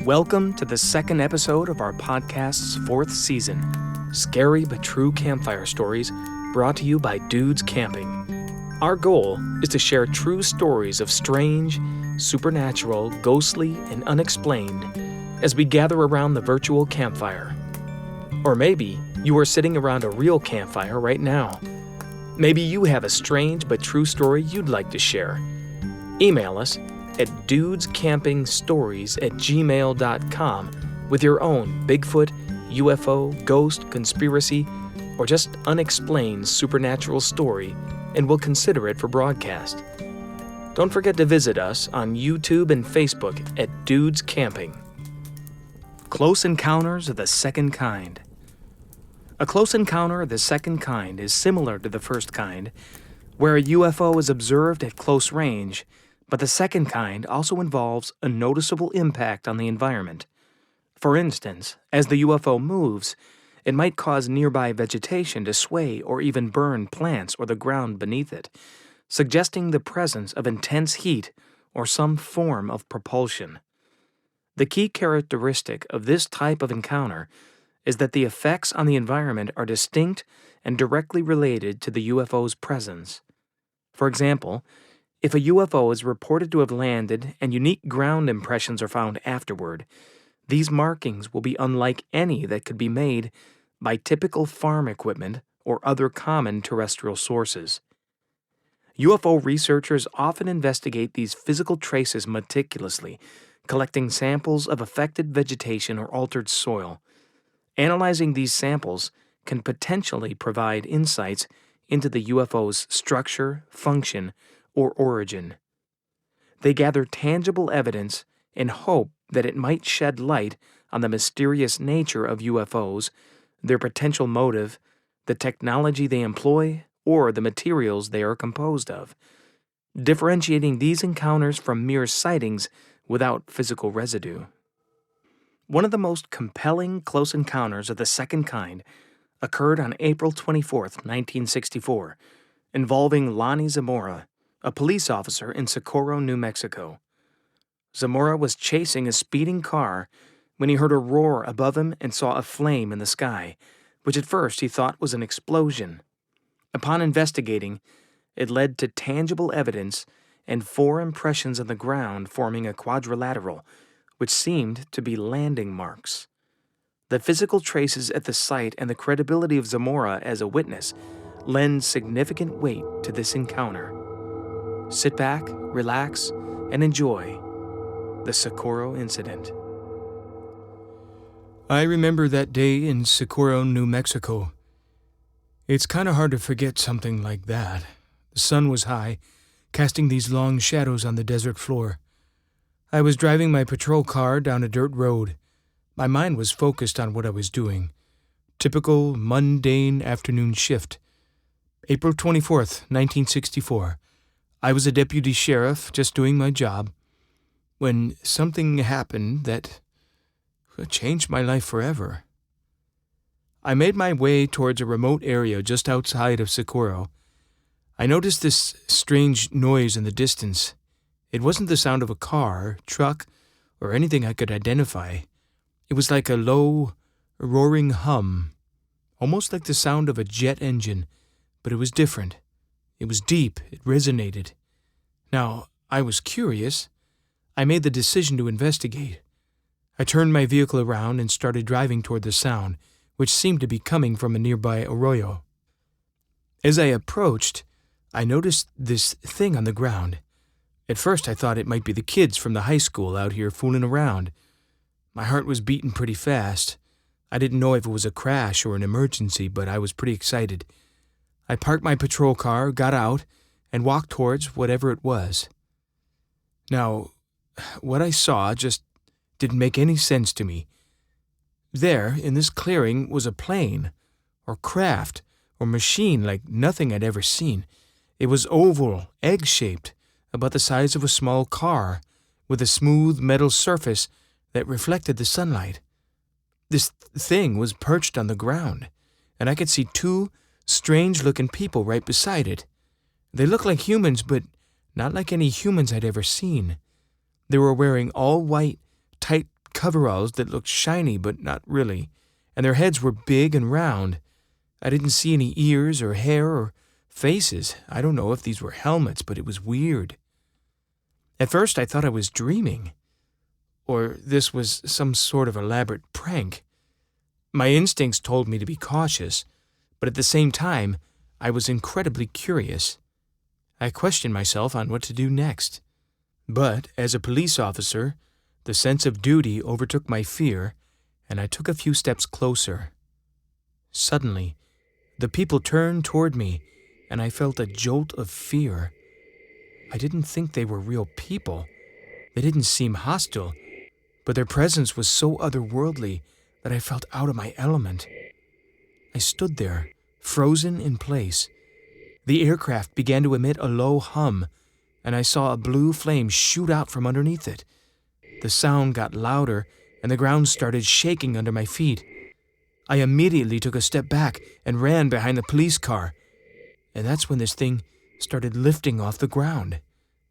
Welcome to the second episode of our podcast's fourth season, Scary but True Campfire Stories, brought to you by Dudes Camping. Our goal is to share true stories of strange, supernatural, ghostly, and unexplained as we gather around the virtual campfire. Or maybe you are sitting around a real campfire right now. Maybe you have a strange but true story you'd like to share. Email us at dudescampingstories@gmail.com with your own Bigfoot, UFO, ghost, conspiracy, or just unexplained supernatural story, and we'll consider it for broadcast. Don't forget to visit us on YouTube and Facebook at Dudes Camping. Close Encounters of the Second Kind. A close encounter of the second kind is similar to the first kind, where a UFO is observed at close range, but the second kind also involves a noticeable impact on the environment. For instance, as the UFO moves, it might cause nearby vegetation to sway or even burn plants or the ground beneath it, suggesting the presence of intense heat or some form of propulsion. The key characteristic of this type of encounter is that the effects on the environment are distinct and directly related to the UFO's presence. For example, if a UFO is reported to have landed and unique ground impressions are found afterward, these markings will be unlike any that could be made by typical farm equipment or other common terrestrial sources. UFO researchers often investigate these physical traces meticulously, collecting samples of affected vegetation or altered soil. Analyzing these samples can potentially provide insights into the UFO's structure, function, or origin. They gather tangible evidence and hope that it might shed light on the mysterious nature of UFOs, their potential motive, the technology they employ, or the materials they are composed of, differentiating these encounters from mere sightings without physical residue. One of the most compelling close encounters of the second kind occurred on April 24, 1964, involving Lonnie Zamora, a police officer in Socorro, New Mexico. Zamora was chasing a speeding car when he heard a roar above him and saw a flame in the sky, which at first he thought was an explosion. Upon investigating, it led to tangible evidence and 4 impressions on the ground forming a quadrilateral, which seemed to be landing marks. The physical traces at the site and the credibility of Zamora as a witness lend significant weight to this encounter. Sit back, relax, and enjoy the Socorro incident. I remember that day in Socorro, New Mexico. It's kind of hard to forget something like that. The sun was high, casting these long shadows on the desert floor. I was driving my patrol car down a dirt road. My mind was focused on what I was doing. Typical, mundane afternoon shift. April 24th, 1964. I was a deputy sheriff, just doing my job, when something happened that changed my life forever. I made my way towards a remote area just outside of Socorro. I noticed this strange noise in the distance. It wasn't the sound of a car, truck, or anything I could identify. It was like a low, roaring hum, almost like the sound of a jet engine, but it was different. It was deep, it resonated. Now, I was curious. I made the decision to investigate. I turned my vehicle around and started driving toward the sound, which seemed to be coming from a nearby arroyo. As I approached, I noticed this thing on the ground. At first I thought it might be the kids from the high school out here fooling around. My heart was beating pretty fast. I didn't know if it was a crash or an emergency, but I was pretty excited. I parked my patrol car, got out, and walked towards whatever it was. Now, what I saw just didn't make any sense to me. There, in this clearing, was a plane, or craft, or machine like nothing I'd ever seen. It was oval, egg-shaped, about the size of a small car, with a smooth metal surface that reflected the sunlight. This thing was perched on the ground, and I could see 2 strange-looking people right beside it. They looked like humans, but not like any humans I'd ever seen. They were wearing all white, tight coveralls that looked shiny but not really, and their heads were big and round. I didn't see any ears or hair or faces. I don't know if these were helmets, but it was weird. At first I thought I was dreaming, or this was some sort of elaborate prank. My instincts told me to be cautious, but at the same time, I was incredibly curious. I questioned myself on what to do next. But, as a police officer, the sense of duty overtook my fear, and I took a few steps closer. Suddenly, the people turned toward me, and I felt a jolt of fear. I didn't think they were real people. They didn't seem hostile, but their presence was so otherworldly that I felt out of my element. I stood there, frozen in place. The aircraft began to emit a low hum, and I saw a blue flame shoot out from underneath it. The sound got louder, and the ground started shaking under my feet. I immediately took a step back and ran behind the police car, and that's when this thing started lifting off the ground.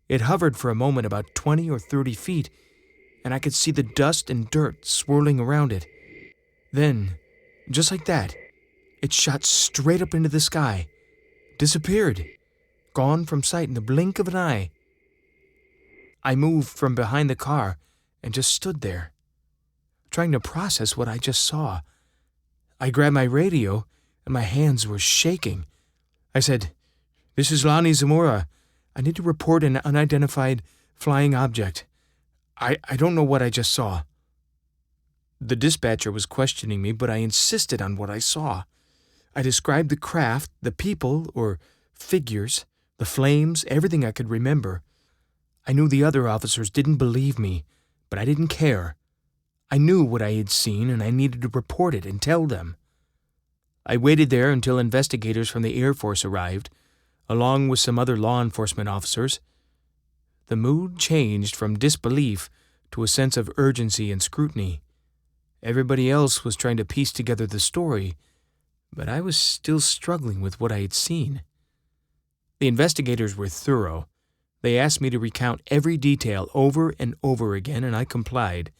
It hovered for a moment about 20 or 30 feet, and I could see the dust and dirt swirling around it. Then, just like that, it shot straight up into the sky, disappeared, gone from sight in the blink of an eye. I moved from behind the car and just stood there, trying to process what I just saw. I grabbed my radio, and my hands were shaking. I said, "This is Lonnie Zamora. I need to report an unidentified flying object. I don't know what I just saw." The dispatcher was questioning me, but I insisted on what I saw. I described the craft, the people, or figures, the flames, everything I could remember. I knew the other officers didn't believe me, but I didn't care. I knew what I had seen, and I needed to report it and tell them. I waited there until investigators from the Air Force arrived, along with some other law enforcement officers. The mood changed from disbelief to a sense of urgency and scrutiny. Everybody else was trying to piece together the story, but I was still struggling with what I had seen. The investigators were thorough. They asked me to recount every detail over and over again, and I complied.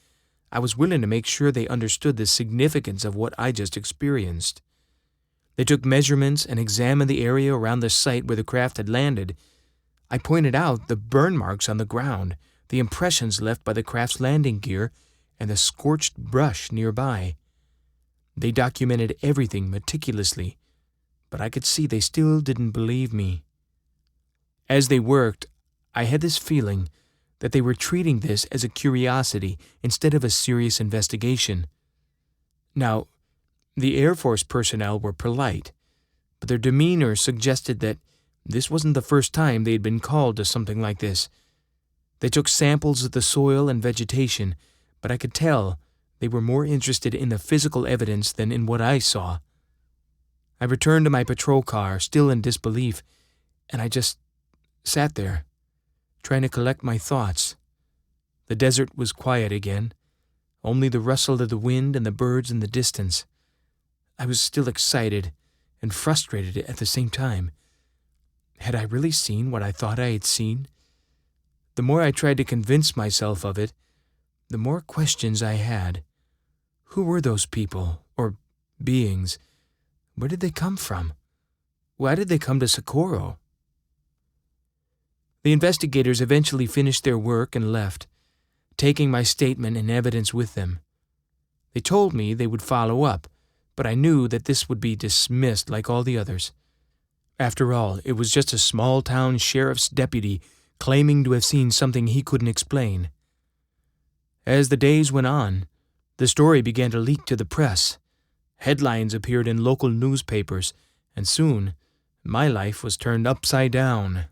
I was willing to make sure they understood the significance of what I just experienced. They took measurements and examined the area around the site where the craft had landed. I pointed out the burn marks on the ground, the impressions left by the craft's landing gear, and the scorched brush nearby. They documented everything meticulously, but I could see they still didn't believe me. As they worked, I had this feeling that they were treating this as a curiosity instead of a serious investigation. Now, the Air Force personnel were polite, but their demeanor suggested that this wasn't the first time they had been called to something like this. They took samples of the soil and vegetation, but I could tell they were more interested in the physical evidence than in what I saw. I returned to my patrol car, still in disbelief, and I just sat there, trying to collect my thoughts. The desert was quiet again, only the rustle of the wind and the birds in the distance. I was still excited and frustrated at the same time. Had I really seen what I thought I had seen? The more I tried to convince myself of it, the more questions I had. Who were those people, or beings? Where did they come from? Why did they come to Socorro? The investigators eventually finished their work and left, taking my statement and evidence with them. They told me they would follow up, but I knew that this would be dismissed like all the others. After all, it was just a small-town sheriff's deputy claiming to have seen something he couldn't explain. As the days went on, the story began to leak to the press. Headlines appeared in local newspapers, and soon, my life was turned upside down.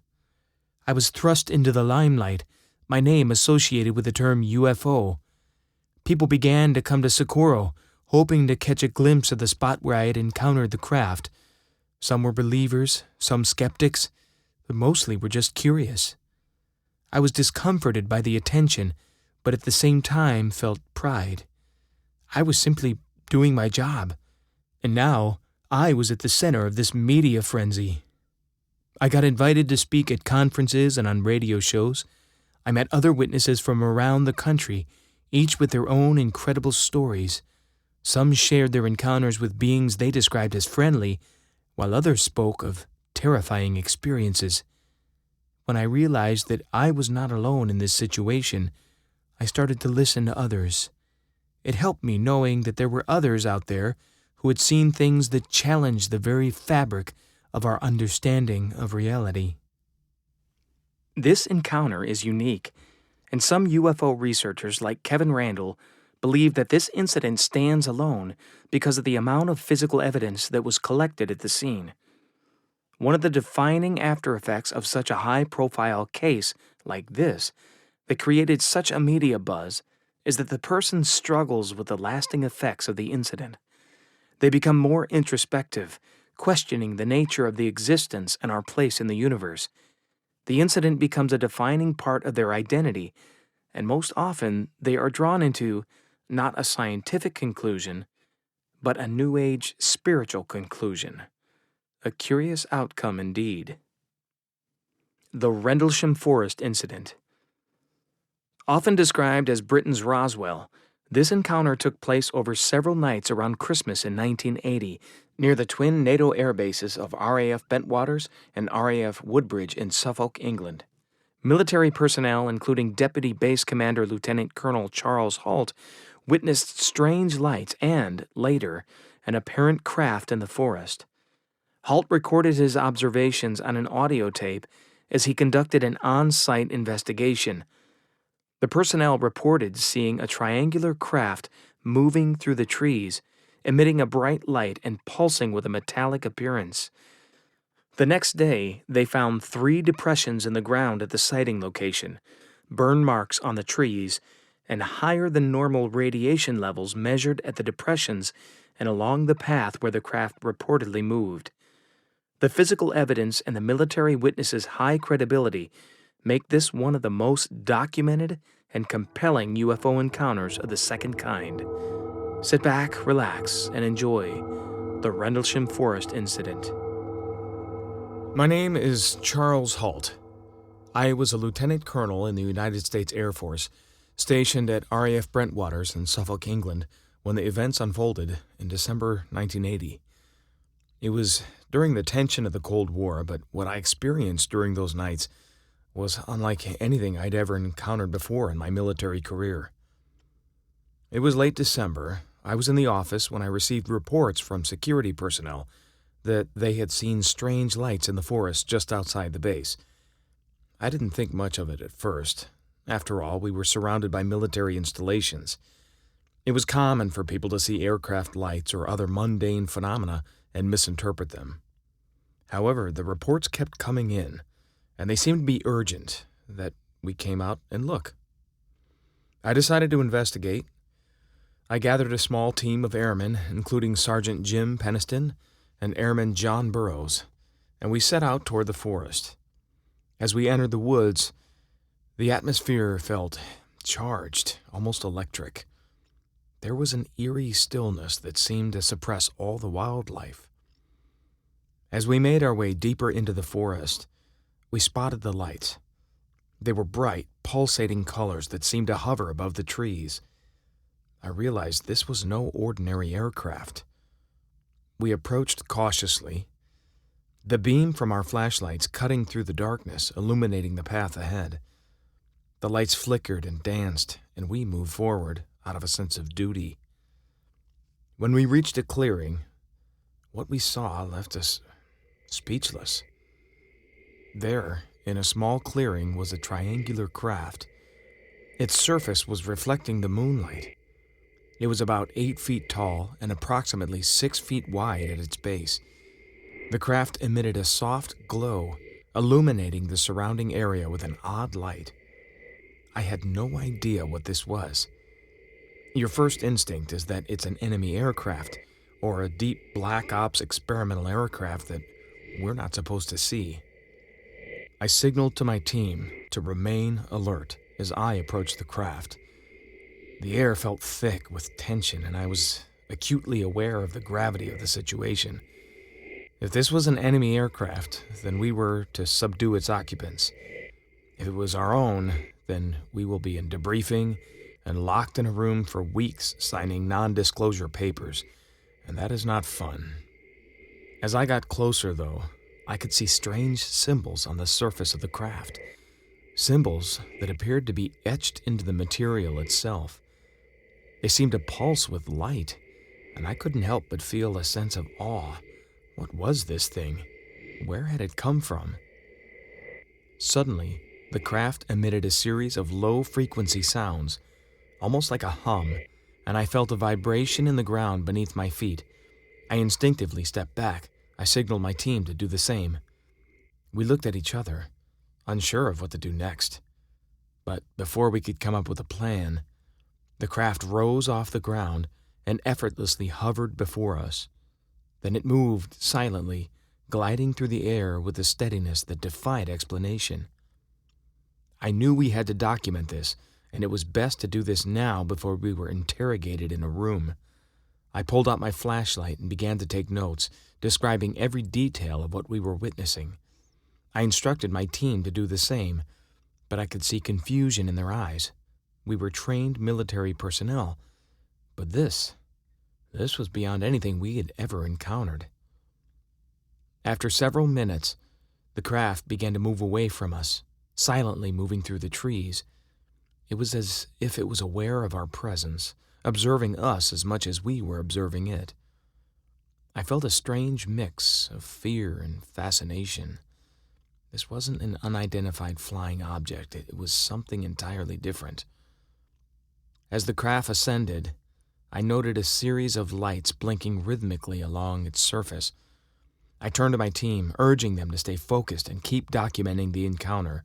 I was thrust into the limelight, my name associated with the term UFO. People began to come to Socorro, hoping to catch a glimpse of the spot where I had encountered the craft. Some were believers, some skeptics, but mostly were just curious. I was discomforted by the attention, but at the same time felt pride. I was simply doing my job, and now I was at the center of this media frenzy. I got invited to speak at conferences and on radio shows. I met other witnesses from around the country, each with their own incredible stories. Some shared their encounters with beings they described as friendly, while others spoke of terrifying experiences. When I realized that I was not alone in this situation, I started to listen to others. It helped me knowing that there were others out there who had seen things that challenged the very fabric of our understanding of reality. This encounter is unique, and some UFO researchers like Kevin Randle believe that this incident stands alone because of the amount of physical evidence that was collected at the scene. One of the defining after-effects of such a high-profile case like this that created such a media buzz is that the person struggles with the lasting effects of the incident. They become more introspective, questioning the nature of the existence and our place in the universe. The incident becomes a defining part of their identity, and most often they are drawn into not a scientific conclusion, but a New Age spiritual conclusion. A curious outcome indeed. The Rendlesham Forest Incident. Often described as Britain's Roswell, this encounter took place over several nights around Christmas in 1980 near the twin NATO air bases of RAF Bentwaters and RAF Woodbridge in Suffolk, England. Military personnel, including Deputy Base Commander Lieutenant Colonel Charles Halt, witnessed strange lights and, later, an apparent craft in the forest. Halt recorded his observations on an audio tape as he conducted an on-site investigation. The personnel reported seeing a triangular craft moving through the trees, emitting a bright light and pulsing with a metallic appearance. The next day, they found 3 depressions in the ground at the sighting location, burn marks on the trees, and higher than normal radiation levels measured at the depressions and along the path where the craft reportedly moved. The physical evidence and the military witnesses' high credibility make this one of the most documented and compelling UFO encounters of the second kind. Sit back, relax, and enjoy the Rendlesham Forest Incident. My name is Charles Halt. I was a lieutenant colonel in the United States Air Force, stationed at RAF Brentwaters in Suffolk, England, when the events unfolded in December 1980. It was during the tension of the Cold War, but what I experienced during those nights was unlike anything I'd ever encountered before in my military career. It was late December. I was in the office when I received reports from security personnel that they had seen strange lights in the forest just outside the base. I didn't think much of it at first. After all, we were surrounded by military installations. It was common for people to see aircraft lights or other mundane phenomena and misinterpret them. However, the reports kept coming in, and they seemed to be urgent, that we came out and look. I decided to investigate. I gathered a small team of airmen, including Sergeant Jim Peniston and Airman John Burroughs, and we set out toward the forest. As we entered the woods, the atmosphere felt charged, almost electric. There was an eerie stillness that seemed to suppress all the wildlife. As we made our way deeper into the forest, we spotted the lights. They were bright, pulsating colors that seemed to hover above the trees. I realized this was no ordinary aircraft. We approached cautiously, the beam from our flashlights cutting through the darkness, illuminating the path ahead. The lights flickered and danced, and we moved forward out of a sense of duty. When we reached a clearing, what we saw left us speechless. There, in a small clearing, was a triangular craft. Its surface was reflecting the moonlight. It was about 8 feet tall and approximately 6 feet wide at its base. The craft emitted a soft glow, illuminating the surrounding area with an odd light. I had no idea what this was. Your first instinct is that it's an enemy aircraft, or a deep black ops experimental aircraft that we're not supposed to see. I signaled to my team to remain alert as I approached the craft. The air felt thick with tension, and I was acutely aware of the gravity of the situation. If this was an enemy aircraft, then we were to subdue its occupants. If it was our own, then we will be in debriefing, and locked in a room for weeks signing non-disclosure papers, and that is not fun. As I got closer, though, I could see strange symbols on the surface of the craft. Symbols that appeared to be etched into the material itself. They seemed to pulse with light, and I couldn't help but feel a sense of awe. What was this thing? Where had it come from? Suddenly, the craft emitted a series of low-frequency sounds, almost like a hum, and I felt a vibration in the ground beneath my feet. I instinctively stepped back. I signaled my team to do the same. We looked at each other, unsure of what to do next. But before we could come up with a plan, the craft rose off the ground and effortlessly hovered before us. Then it moved silently, gliding through the air with a steadiness that defied explanation. I knew we had to document this, and it was best to do this now before we were interrogated in a room. I pulled out my flashlight and began to take notes, describing every detail of what we were witnessing. I instructed my team to do the same, but I could see confusion in their eyes. We were trained military personnel, but this was beyond anything we had ever encountered. After several minutes, the craft began to move away from us, silently moving through the trees. It was as if it was aware of our presence, observing us as much as we were observing it. I felt a strange mix of fear and fascination. This wasn't an unidentified flying object. It was something entirely different. As the craft ascended, I noted a series of lights blinking rhythmically along its surface. I turned to my team, urging them to stay focused and keep documenting the encounter.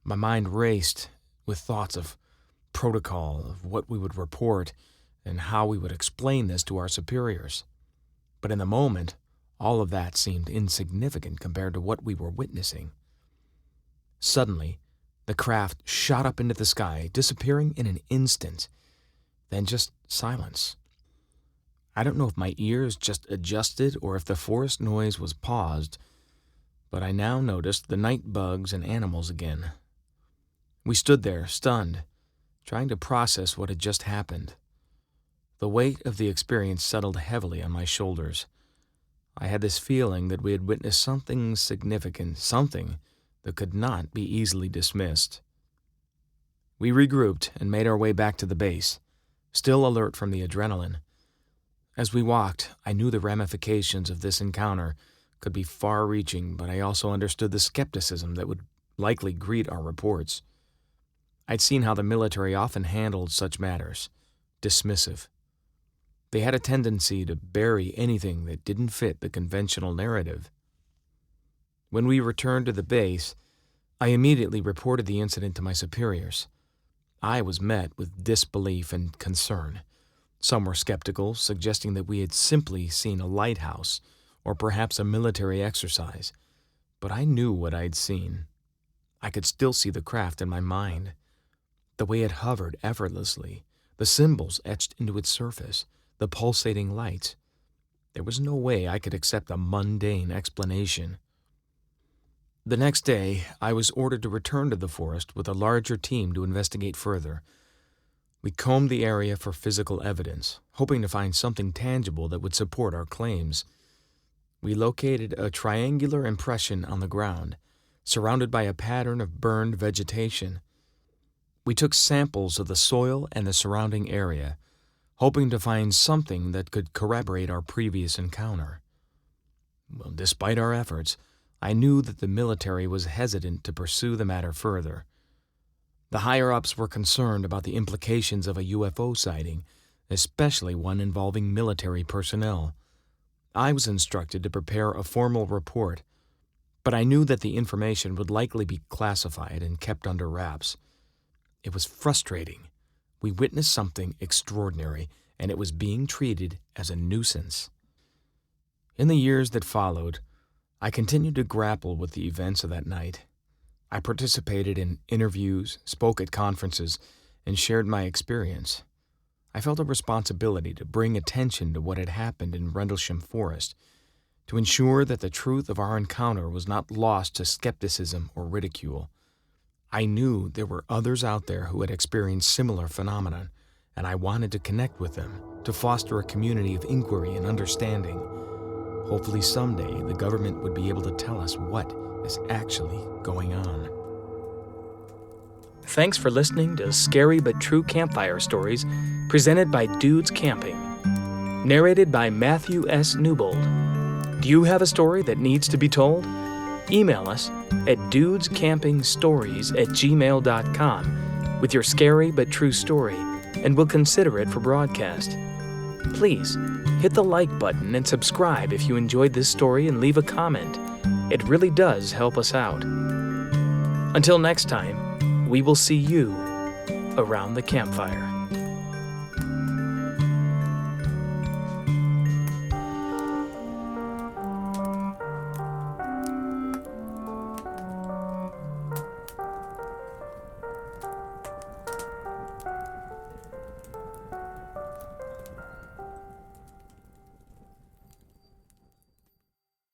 My mind raced with thoughts of protocol, of what we would report, and how we would explain this to our superiors. But in the moment, all of that seemed insignificant compared to what we were witnessing. Suddenly, the craft shot up into the sky, disappearing in an instant. Then just silence. I don't know if my ears just adjusted or if the forest noise was paused, but I now noticed the night bugs and animals again. We stood there, stunned, trying to process what had just happened. The weight of the experience settled heavily on my shoulders. I had this feeling that we had witnessed something significant, something that could not be easily dismissed. We regrouped and made our way back to the base, still alert from the adrenaline. As we walked, I knew the ramifications of this encounter could be far-reaching, but I also understood the skepticism that would likely greet our reports. I'd seen how the military often handled such matters, dismissive. They had a tendency to bury anything that didn't fit the conventional narrative. When we returned to the base, I immediately reported the incident to my superiors. I was met with disbelief and concern. Some were skeptical, suggesting that we had simply seen a lighthouse or perhaps a military exercise. But I knew what I'd seen. I could still see the craft in my mind. The way it hovered effortlessly, the symbols etched into its surface, the pulsating lights. There was no way I could accept a mundane explanation. The next day, I was ordered to return to the forest with a larger team to investigate further. We combed the area for physical evidence, hoping to find something tangible that would support our claims. We located a triangular impression on the ground, surrounded by a pattern of burned vegetation. We took samples of the soil and the surrounding area, hoping to find something that could corroborate our previous encounter. Well, despite our efforts, I knew that the military was hesitant to pursue the matter further. The higher-ups were concerned about the implications of a UFO sighting, especially one involving military personnel. I was instructed to prepare a formal report, but I knew that the information would likely be classified and kept under wraps. It was frustrating. We witnessed something extraordinary, and it was being treated as a nuisance. In the years that followed, I continued to grapple with the events of that night. I participated in interviews, spoke at conferences, and shared my experience. I felt a responsibility to bring attention to what had happened in Rendlesham Forest, to ensure that the truth of our encounter was not lost to skepticism or ridicule. I knew there were others out there who had experienced similar phenomenon, and I wanted to connect with them to foster a community of inquiry and understanding. Hopefully someday the government would be able to tell us what is actually going on. Thanks for listening to Scary But True Campfire Stories, presented by Dudes Camping. Narrated by Matthew S. Newbold. Do you have a story that needs to be told? Email us at dudescampingstories@gmail.com with your scary but true story, and we'll consider it for broadcast. Please, hit the like button and subscribe if you enjoyed this story, and leave a comment. It really does help us out. Until next time, we will see you around the campfire.